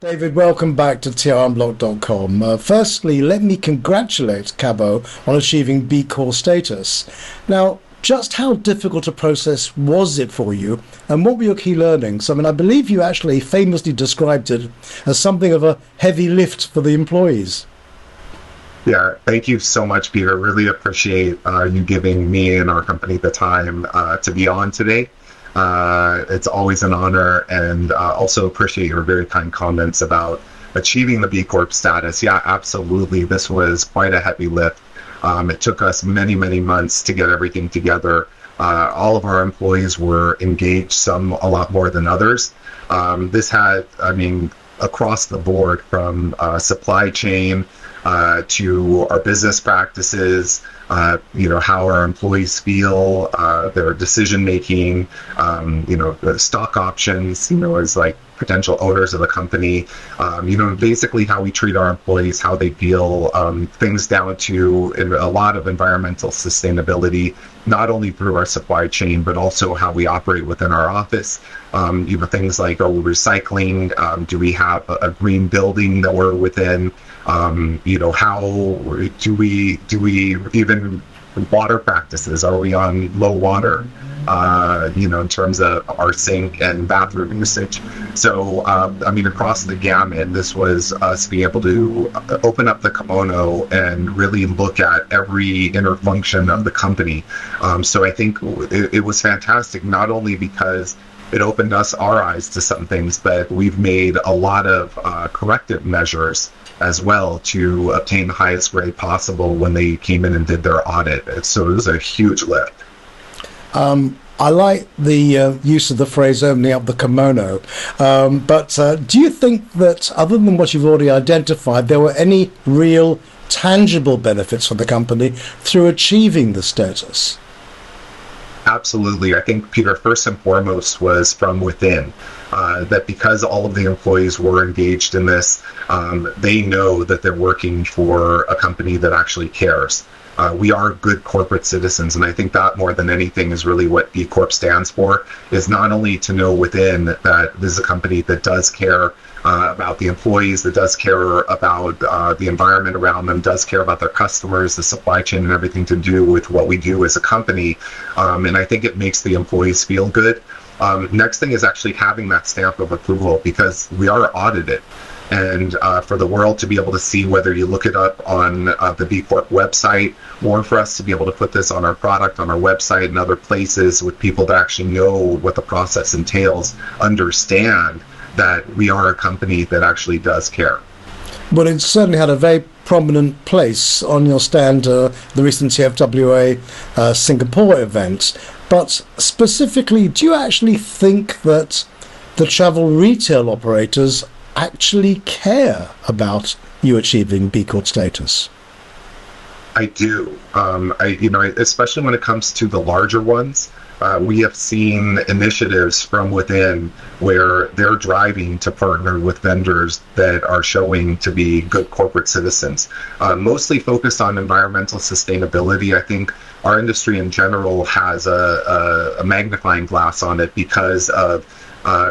David, welcome back to trunblock.com. Firstly, let me congratulate Cabaeu on achieving B Corp status. Now, just how difficult a process was it for you, and what were your key learnings? I mean, I believe you actually famously described it as something of a heavy lift for the employees. Yeah, thank you so much, Peter. Really appreciate you giving me and our company the time to be on today. It's always an honor, and also appreciate your very kind comments about achieving the B Corp status. Yeah, absolutely. This was quite a heavy lift. It took us many, many months to get everything together. All of our employees were engaged, some a lot more than others. This had, I mean, across the board from supply chain to our business practices, how our employees feel, their decision making, the stock options, as like potential owners of the company, basically how we treat our employees, how they feel, things down to a lot of environmental sustainability, not only through our supply chain, but also how we operate within our office. Things like, are we recycling? Do we have a green building that we're within? How do we even water practices? Are we on low water? In terms of our sink and bathroom usage. So, across the gamut, this was us being able to open up the kimono and really look at every inner function of the company. So I think it was fantastic, not only because it opened our eyes to some things, but we've made a lot of corrective measures as well to obtain the highest grade possible when they came in and did their audit. So it was a huge lift. I like the use of the phrase opening up the kimono, but do you think that, other than what you've already identified, there were any real tangible benefits for the company through achieving the status? Absolutely. I think, Peter, first and foremost was from within. That because all of the employees were engaged in this, they know that they're working for a company that actually cares. We are good corporate citizens, and I think that more than anything is really what B Corp stands for, is not only to know within that this is a company that does care about the employees, that does care about the environment around them, does care about their customers, the supply chain, and everything to do with what we do as a company. And I think it makes the employees feel good. Next thing is actually having that stamp of approval, because we are audited. And for the world to be able to see, whether you look it up on the B Corp website, or for us to be able to put this on our product, on our website, and other places with people that actually know what the process entails, understand that we are a company that actually does care. Well, it certainly had a very prominent place on your stand the recent TFWA Singapore event. But specifically, do you actually think that the travel retail operators actually care about you achieving B Corp status? I do. Especially when it comes to the larger ones, we have seen initiatives from within where they're driving to partner with vendors that are showing to be good corporate citizens, mostly focused on environmental sustainability. I think our industry in general has a magnifying glass on it because of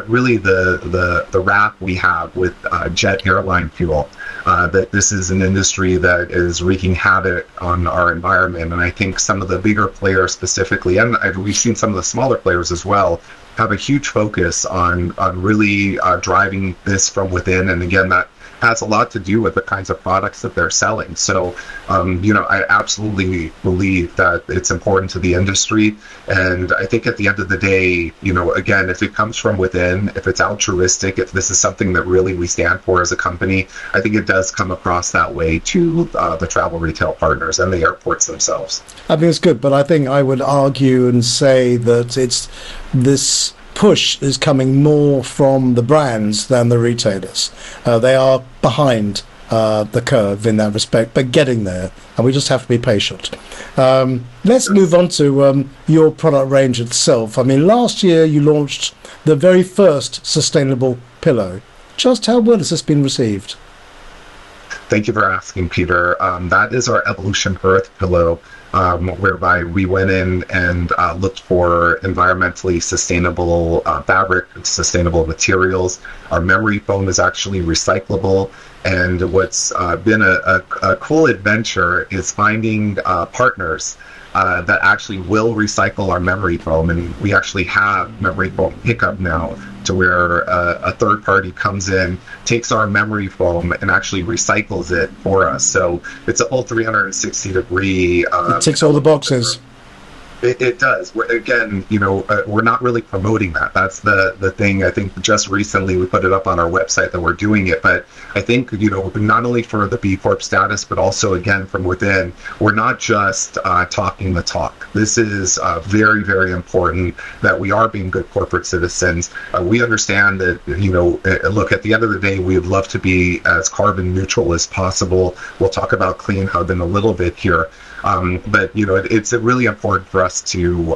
really the rap we have with jet airline fuel. That this is an industry that is wreaking havoc on our environment, and I think some of the bigger players specifically, and we've seen some of the smaller players as well, have a huge focus on really driving this from within. And again, that has a lot to do with the kinds of products that they're selling. So, I absolutely believe that it's important to the industry. And I think at the end of the day, again, if it comes from within, if it's altruistic, if this is something that really we stand for as a company, I think it does come across that way to the travel retail partners and the airports themselves. I think it's good, but I think I would argue and say that it's this push is coming more from the brands than the retailers. They are behind the curve in that respect, but getting there, and we just have to be patient. Let's move on to your product range itself. I mean, last year you launched the very first sustainable pillow. Just how well has this been received? Thank you for asking, Peter. That is our Evolution Earth pillow, whereby we went in and looked for environmentally sustainable fabric, sustainable materials. Our memory foam is actually recyclable. And what's been a cool adventure is finding partners that actually will recycle our memory foam. And we actually have memory foam pickup now, to where a third party comes in, takes our memory foam, and actually recycles it for us. So it's a whole 360-degree. It ticks all the boxes. It does. Again, we're not really promoting that. That's the thing. I think just recently we put it up on our website that we're doing it. But I think, not only for the B Corp status, but also, again, from within, we're not just talking the talk. This is very, very important that we are being good corporate citizens. We understand that, look, at the end of the day, we'd love to be as carbon neutral as possible. We'll talk about Clean Hub in a little bit here. But it's really important for us to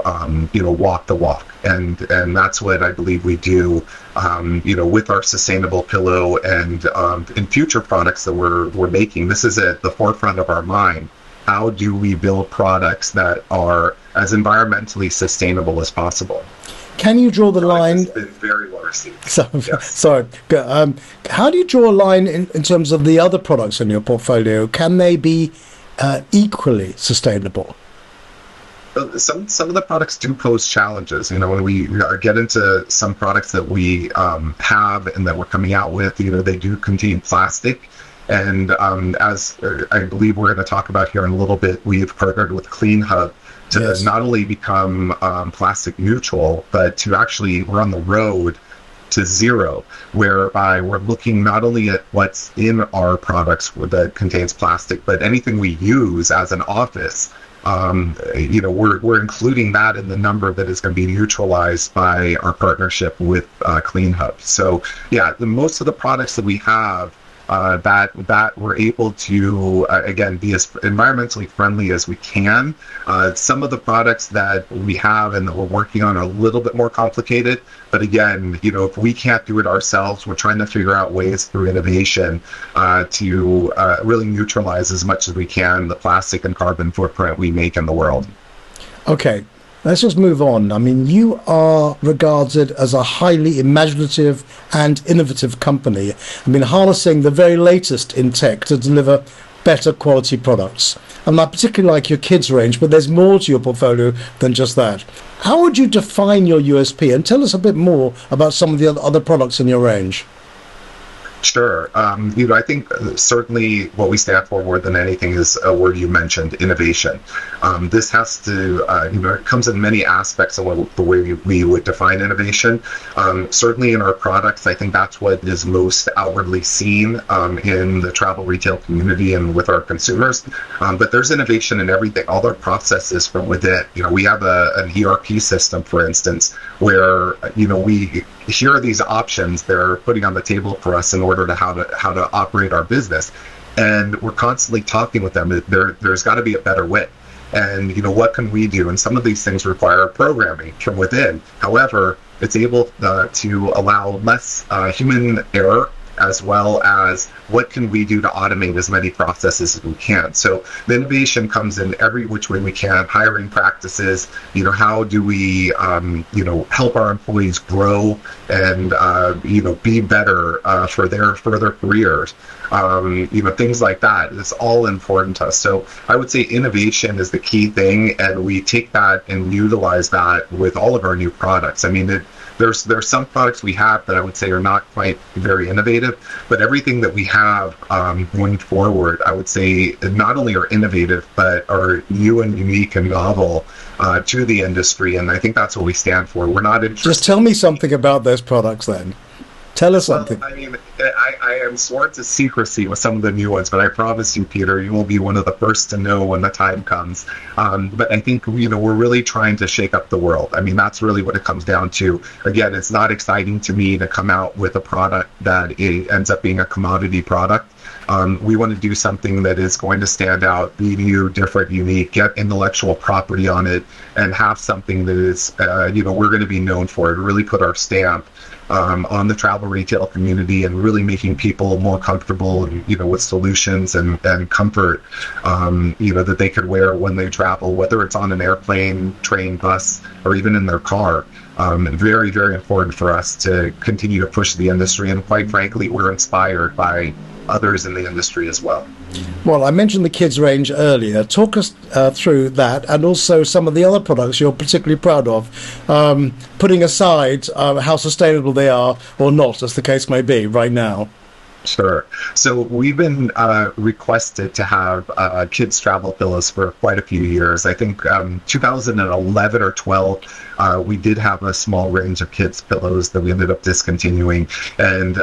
walk the walk, and that's what I believe we do with our sustainable pillow and in future products that we're making. This is at the forefront of our mind. How do we build products that are as environmentally sustainable as possible? Can you draw the line? It's been very well received. Yes. Sorry. How do you draw a line in terms of the other products in your portfolio? Can they be equally sustainable? Some of the products do pose challenges. When we get into some products that we have and that we're coming out with, they do contain plastic. And as I believe we're going to talk about here in a little bit, we've partnered with Clean Hub to not only become plastic neutral, but to actually, we're on the road to zero, whereby we're looking not only at what's in our products that contains plastic, but anything we use as an office. We're including that in the number that is going to be neutralized by our partnership with Clean Hub. So, most of the products that we have that we're able to, again, be as environmentally friendly as we can. Some of the products that we have and that we're working on are a little bit more complicated. But again, if we can't do it ourselves, we're trying to figure out ways through innovation to really neutralize as much as we can the plastic and carbon footprint we make in the world. Okay. Let's just move on. I mean, you are regarded as a highly imaginative and innovative company. I mean, harnessing the very latest in tech to deliver better quality products. And I particularly like your kids range, but there's more to your portfolio than just that. How would you define your USP? And tell us a bit more about some of the other products in your range. Sure. I think certainly what we stand for more than anything is a word you mentioned, innovation. This has to, it comes in many aspects of the way we would define innovation. Certainly in our products, I think that's what is most outwardly seen in the travel retail community and with our consumers. But there's innovation in everything, all our processes from within. We have an ERP system, for instance, where, here are these options they're putting on the table for us in order to how to operate our business, and we're constantly talking with them. There's got to be a better way, and what can we do? And some of these things require programming from within. However, it's able to allow less human error, as well as what can we do to automate as many processes as we can. So the innovation comes in every which way we can. Hiring practices, how do we help our employees grow and be better for their further careers, things like that. It's all important to us. So I would say innovation is the key thing, and we take that and utilize that with all of our new products. I mean, there's some products we have that I would say are not quite very innovative, but everything that we have going forward, I would say not only are innovative, but are new and unique and novel to the industry. And I think that's what we stand for. We're not interested. Just tell me something about those products then. Tell us something. Well, I mean, I am sworn to secrecy with some of the new ones, but I promise you, Peter, you will be one of the first to know when the time comes. But I think, we're really trying to shake up the world. I mean, that's really what it comes down to. Again, it's not exciting to me to come out with a product that it ends up being a commodity product. We want to do something that is going to stand out, be new, different, unique, get intellectual property on it, and have something that is, we're going to be known for, to really put our stamp on the travel retail community and really making people more comfortable, with solutions and comfort, that they could wear when they travel, whether it's on an airplane, train, bus, or even in their car. Very, very important for us to continue to push the industry. And quite frankly, we're inspired by others in the industry as well. Well, I mentioned the kids range earlier. Talk us through that, and also some of the other products you're particularly proud of, putting aside how sustainable they are or not, as the case may be right now. Sure. So we've been requested to have kids travel pillows for quite a few years. I think 2011 or 12, we did have a small range of kids pillows that we ended up discontinuing, and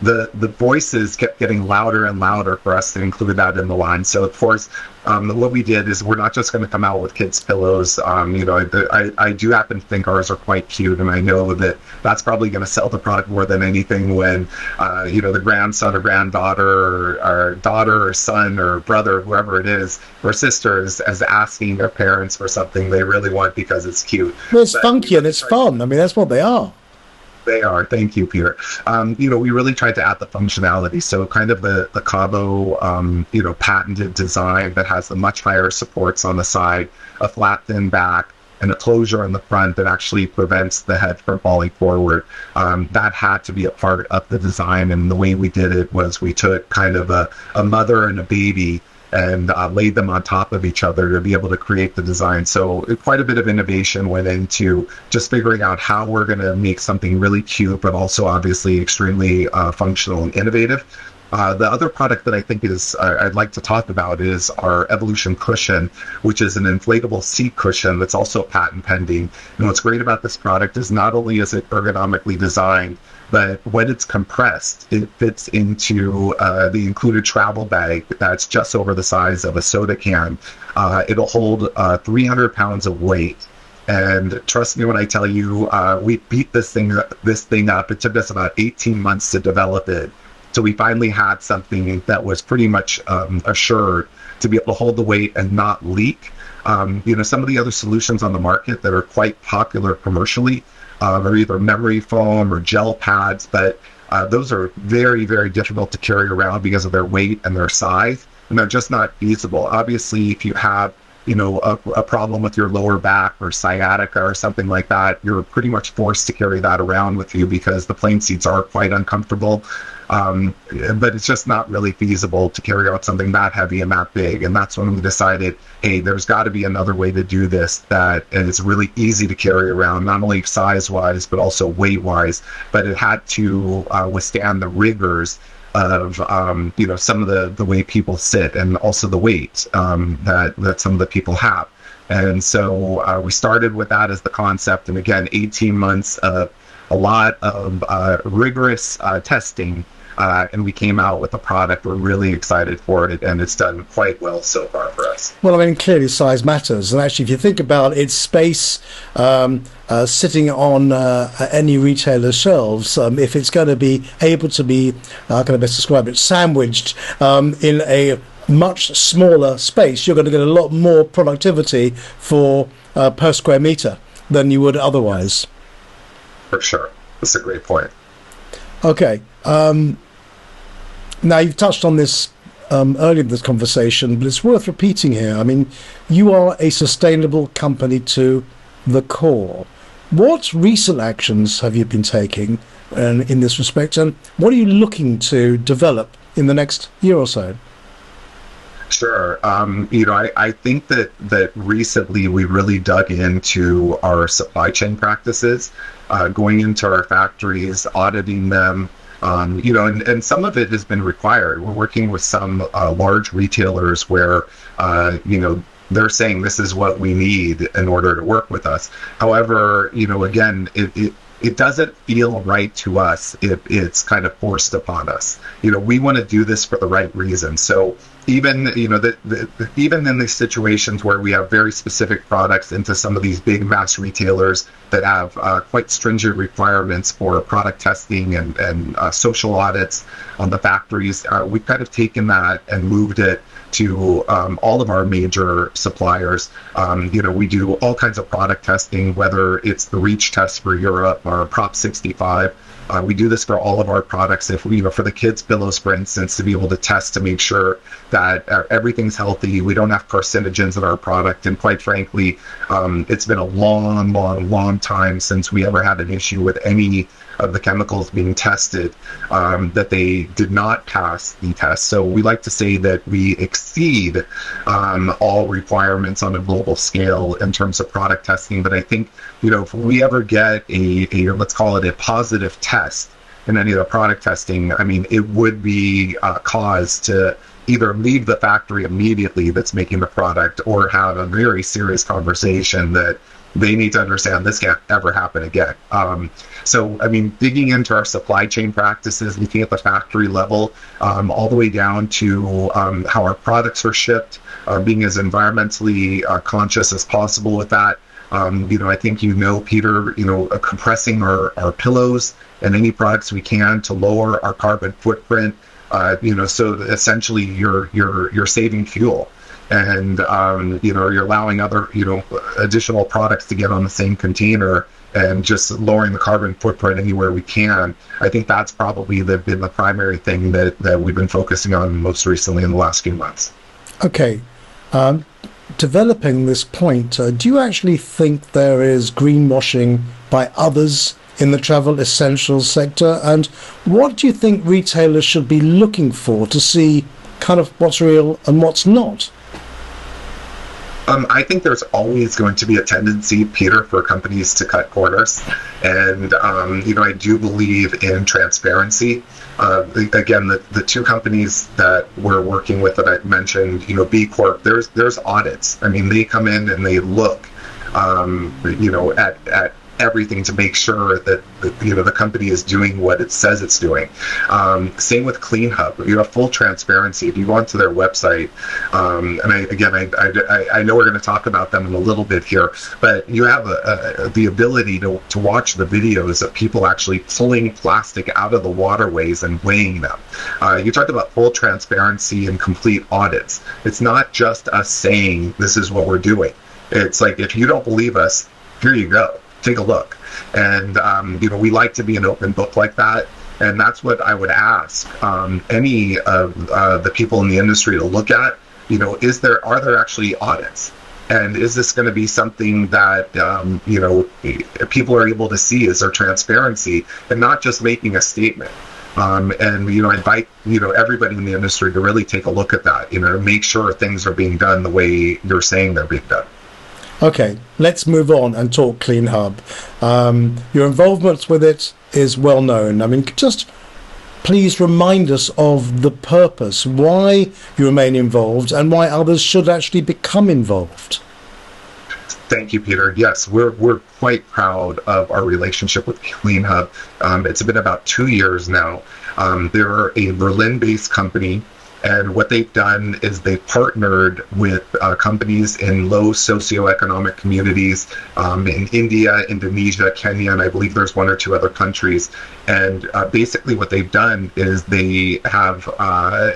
the voices kept getting louder and louder for us to include that in the line. So of course, what we did is we're not just going to come out with kids pillows. I do happen to think ours are quite cute, and I know that that's probably going to sell the product more than anything when the grandson or granddaughter or daughter or son or brother, whoever it is, or sister is asking their parents for something they really want because it's cute. Well, it's funky and it's fun. I mean, that's what they are. They are. Thank you, Peter. We really tried to add the functionality. So kind of the Cabaeu, patented design that has the much higher supports on the side, a flat, thin back, and a closure on the front that actually prevents the head from falling forward. That had to be a part of the design. And the way we did it was we took kind of a mother and a baby and laid them on top of each other to be able to create the design. So quite a bit of innovation went into just figuring out how we're going to make something really cute, but also obviously extremely functional and innovative. The other product that I think I'd like to talk about is our Evolution Cushion, which is an inflatable seat cushion that's also patent pending. And what's great about this product is not only is it ergonomically designed, but when it's compressed, it fits into the included travel bag that's just over the size of a soda can. It'll hold 300 pounds of weight. And trust me when I tell you, we beat this thing up. It took us about 18 months to develop it. So we finally had something that was pretty much assured to be able to hold the weight and not leak. Some of the other solutions on the market that are quite popular commercially are either memory foam or gel pads, but those are very, very difficult to carry around because of their weight and their size, and they're just not feasible. Obviously, if you have a problem with your lower back or sciatica or something like that, you're pretty much forced to carry that around with you because the plane seats are quite uncomfortable. But it's just not really feasible to carry out something that heavy and that big. And that's when we decided, hey, there's got to be another way to do this that is really easy to carry around, not only size-wise, but also weight-wise. But it had to withstand the rigors of some of the way people sit, and also the weight that some of the people have. And so we started with that as the concept, and again, 18 months of a lot of rigorous testing, and we came out with a product. We're really excited for it, and it's done quite well so far for us. Well, I mean, clearly size matters, and actually if you think about its space sitting on any retailer's shelves, if it's going to be able to be, how can I best describe it, sandwiched in a much smaller space, you're going to get a lot more productivity for per square meter than you would otherwise. For sure. That's a great point. Okay. Now, you've touched on this earlier in this conversation, but it's worth repeating here. I mean, you are a sustainable company to the core. What recent actions have you been taking in this respect, and what are you looking to develop in the next year or so? Sure. I think that recently we really dug into our supply chain practices, going into our factories, auditing them, and some of it has been required. We're working with some large retailers where, they're saying this is what we need in order to work with us. However, again, it doesn't feel right to us if it's kind of forced upon us. We want to do this for the right reason. So even even in these situations where we have very specific products into some of these big mass retailers that have quite stringent requirements for product testing and social audits on the factories, we've kind of taken that and moved it to all of our major suppliers. We do all kinds of product testing, whether it's the REACH test for Europe or Prop 65. We do this for all of our products. If for the kids' pillows, for instance, to be able to test to make sure that everything's healthy, we don't have carcinogens in our product. And quite frankly, it's been a long time since we ever had an issue with any of the chemicals being tested that they did not pass the test. So we like to say that we exceed all requirements on a global scale in terms of product testing. But I think, if we ever get a let's call it a positive test in any of the product testing, I mean, it would be cause to either leave the factory immediately that's making the product, or have a very serious conversation that they need to understand this can't ever happen again. So, I mean, digging into our supply chain practices, looking at the factory level, all the way down to how our products are shipped, being as environmentally conscious as possible with that. I think Peter, compressing our pillows and any products we can to lower our carbon footprint. So essentially you're saving fuel. And you're allowing other additional products to get on the same container, and just lowering the carbon footprint anywhere we can. I think that's probably been the primary thing that we've been focusing on most recently in the last few months. Okay. Developing this point, do you actually think there is greenwashing by others in the travel essentials sector? And what do you think retailers should be looking for to see kind of what's real and what's not? I think there's always going to be a tendency, Peter, for companies to cut corners. And, I do believe in transparency. Again, the two companies that we're working with that I mentioned, B Corp, there's audits. I mean, they come in and they look, at everything to make sure that the company is doing what it says it's doing. Same with Clean Hub. You have full transparency. If you go onto their website, and I know we're going to talk about them in a little bit here, but you have the ability to watch the videos of people actually pulling plastic out of the waterways and weighing them. You talked about full transparency and complete audits. It's not just us saying this is what we're doing. It's like, if you don't believe us, here you go. Take a look. And, we like to be an open book like that. And that's what I would ask any of the people in the industry to look at. Are there actually audits? And is this going to be something that, people are able to see? Is there transparency, and not just making a statement? I invite, everybody in the industry to really take a look at that, make sure things are being done the way you're saying they're being done. Okay, let's move on and talk Clean Hub. Your involvement with it is well known. I mean, just please remind us of the purpose, why you remain involved, and why others should actually become involved. Thank you, Peter. Yes, we're quite proud of our relationship with Clean Hub. It's been about 2 years now. They're a Berlin-based company. And what they've done is they've partnered with companies in low socioeconomic communities in India, Indonesia, Kenya, and I believe there's one or two other countries. And basically what they've done is they have,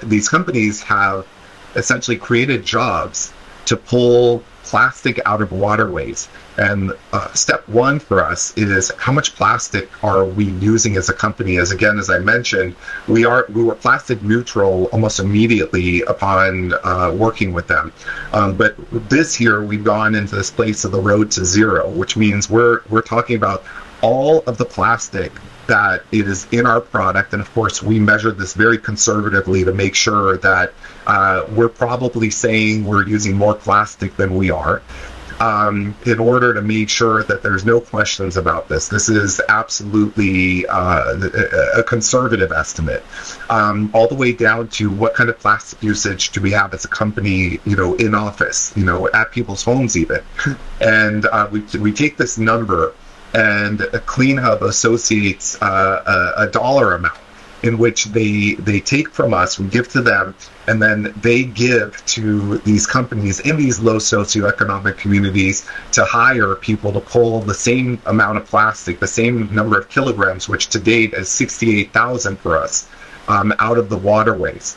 these companies have essentially created jobs to pull plastic out of waterways. And step one for us is, how much plastic are we using as a company? As I mentioned, we were plastic neutral almost immediately upon working with them. But this year we've gone into this place of the road to zero, which means we're talking about all of the plastic that it is in our product. And of course, we measured this very conservatively to make sure that we're probably saying we're using more plastic than we are, in order to make sure that there's no questions about this. This is absolutely a conservative estimate, all the way down to what kind of plastic usage do we have as a company, in office, at people's homes even. And we take this number, and Clean Hub associates a dollar amount. in which they take from us, we give to them, and then they give to these companies in these low socioeconomic communities to hire people to pull the same amount of plastic, the same number of kilograms, which to date is 68,000 for us, out of the waterways.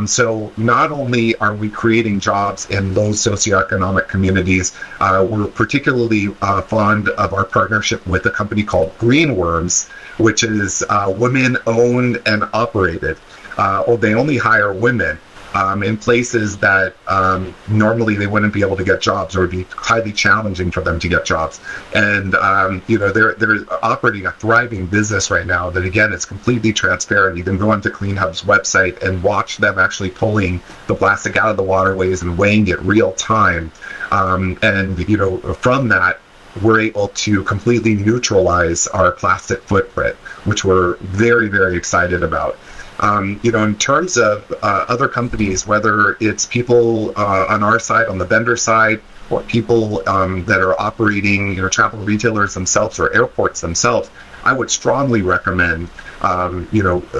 So not only are we creating jobs in low socioeconomic communities, we're particularly fond of our partnership with a company called Greenworms, which is women-owned and operated. They only hire women in places that normally they wouldn't be able to get jobs, or it would be highly challenging for them to get jobs. And they're operating a thriving business right now that, again, is completely transparent. You can go onto Clean Hub's website and watch them actually pulling the plastic out of the waterways and weighing it real time. And from that, we're able to completely neutralize our plastic footprint, which we're very, very excited about. In terms of other companies, whether it's people on our side, on the vendor side, or people that are operating, travel retailers themselves or airports themselves, I would strongly recommend,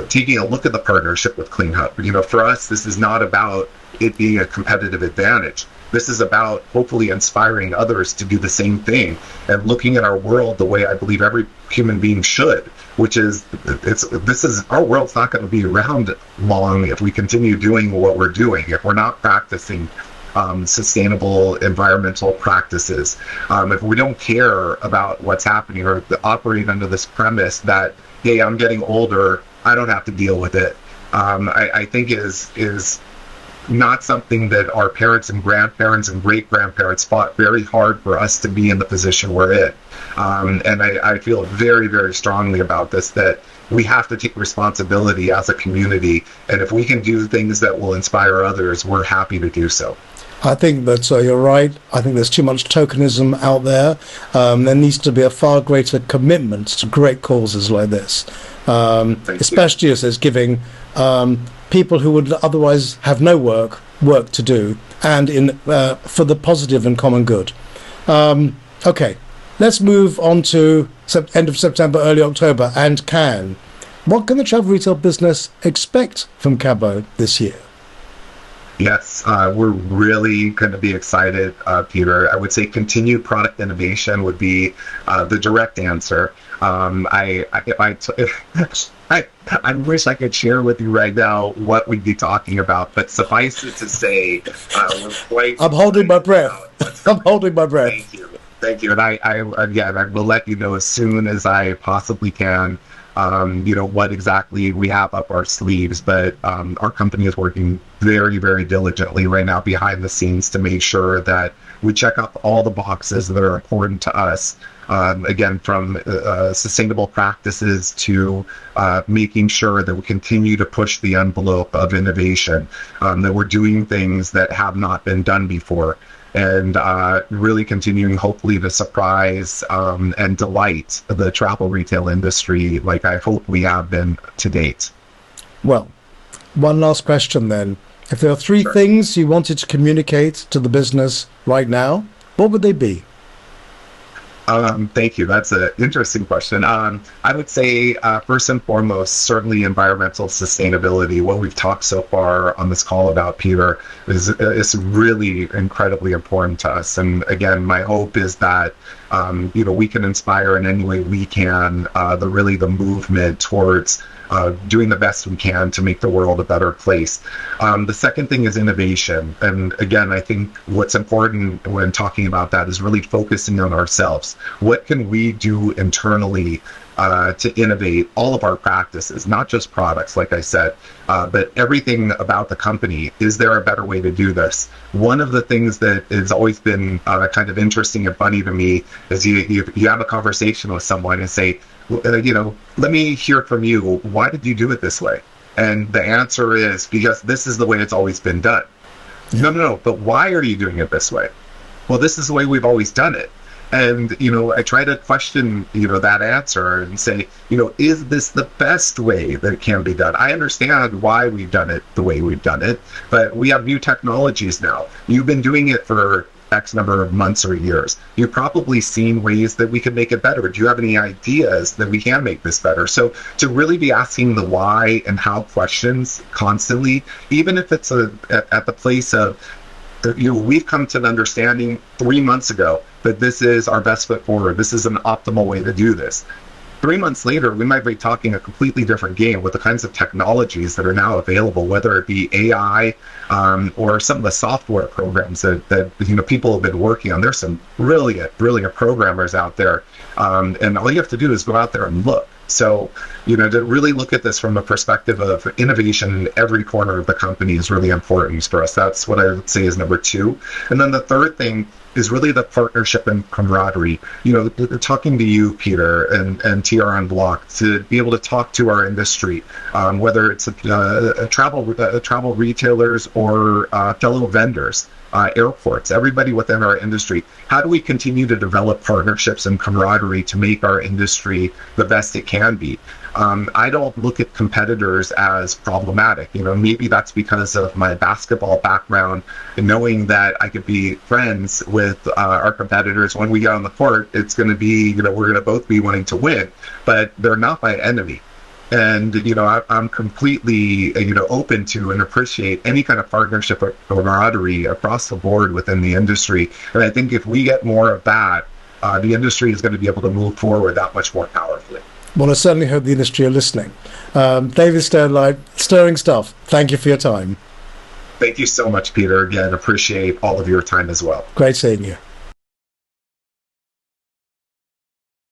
taking a look at the partnership with Clean Hub. For us, this is not about it being a competitive advantage. This is about hopefully inspiring others to do the same thing and looking at our world the way I believe every human being should, which is our world's not going to be around long if we continue doing what we're doing, if we're not practicing sustainable environmental practices, if we don't care about what's happening or operate under this premise that, hey, I'm getting older, I don't have to deal with it. I think is not something that our parents and grandparents and great-grandparents fought very hard for us to be in the position we're in. And I feel very, very strongly about this, that we have to take responsibility as a community. And if we can do things that will inspire others, we're happy to do so. I think that you're right. I think there's too much tokenism out there. There needs to be a far greater commitment to great causes like this, especially as it's giving people who would otherwise have no work to do, and for the positive and common good. Okay, let's move on to end of September, early October, and Cannes. What can the travel retail business expect from Cabaeu this year? Yes, we're really going to be excited, Peter. I would say continued product innovation would be the direct answer. I wish I could share with you right now what we'd be talking about, but suffice it to say, we're quite. I'm holding my breath. I'm holding my breath. Thank you. And I will let you know as soon as I possibly can. What exactly we have up our sleeves, but our company is working very, very diligently right now behind the scenes to make sure that we check off all the boxes that are important to us. Again, from sustainable practices to making sure that we continue to push the envelope of innovation, that we're doing things that have not been done before, and really continuing, hopefully, to surprise and delight the travel retail industry like I hope we have been to date. Well, one last question then. If there are three things you wanted to communicate to the business right now, what would they be? Thank you. That's an interesting question. I would say, first and foremost, certainly environmental sustainability. What we've talked so far on this call about, Peter, is really incredibly important to us. And again, my hope is that we can inspire in any way we can the movement towards doing the best we can to make the world a better place. The second thing is innovation. And again, I think what's important when talking about that is really focusing on ourselves. What can we do internally to innovate all of our practices, not just products, like I said, but everything about the company? Is there a better way to do this? One of the things that has always been kind of interesting and funny to me is you have a conversation with someone and say, let me hear from you. Why did you do it this way? And the answer is because this is the way it's always been done. No, but why are you doing it this way? Well, this is the way we've always done it. And, I try to question, that answer and say, is this the best way that it can be done? I understand why we've done it the way we've done it, but we have new technologies now. You've been doing it for X number of months or years. You've probably seen ways that we can make it better. Do you have any ideas that we can make this better? So to really be asking the why and how questions constantly, even if it's at the place of, we've come to an understanding 3 months ago that this is our best foot forward. This is an optimal way to do this. 3 months later, we might be talking a completely different game with the kinds of technologies that are now available, whether it be AI or some of the software programs that people have been working on. There's some brilliant programmers out there, and all you have to do is go out there and look. So, to really look at this from a perspective of innovation in every corner of the company is really important for us. That's what I would say is number 2. And then the third thing is really the partnership and camaraderie. Talking to you, Peter, and TR Unblocked, to be able to talk to our industry, whether it's travel retailers or fellow vendors, airports, everybody within our industry. How do we continue to develop partnerships and camaraderie to make our industry the best it can be? I don't look at competitors as problematic. Maybe that's because of my basketball background and knowing that I could be friends with our competitors. When we get on the court, it's going to be, we're going to both be wanting to win, but they're not my enemy. And, I'm completely, open to and appreciate any kind of partnership or camaraderie across the board within the industry. And I think if we get more of that, the industry is going to be able to move forward that much more powerfully. Well, I certainly hope the industry are listening. DavidSternlight, stirring stuff. Thank you for your time. Thank you so much, Peter. Again, appreciate all of your time as well. Great seeing you.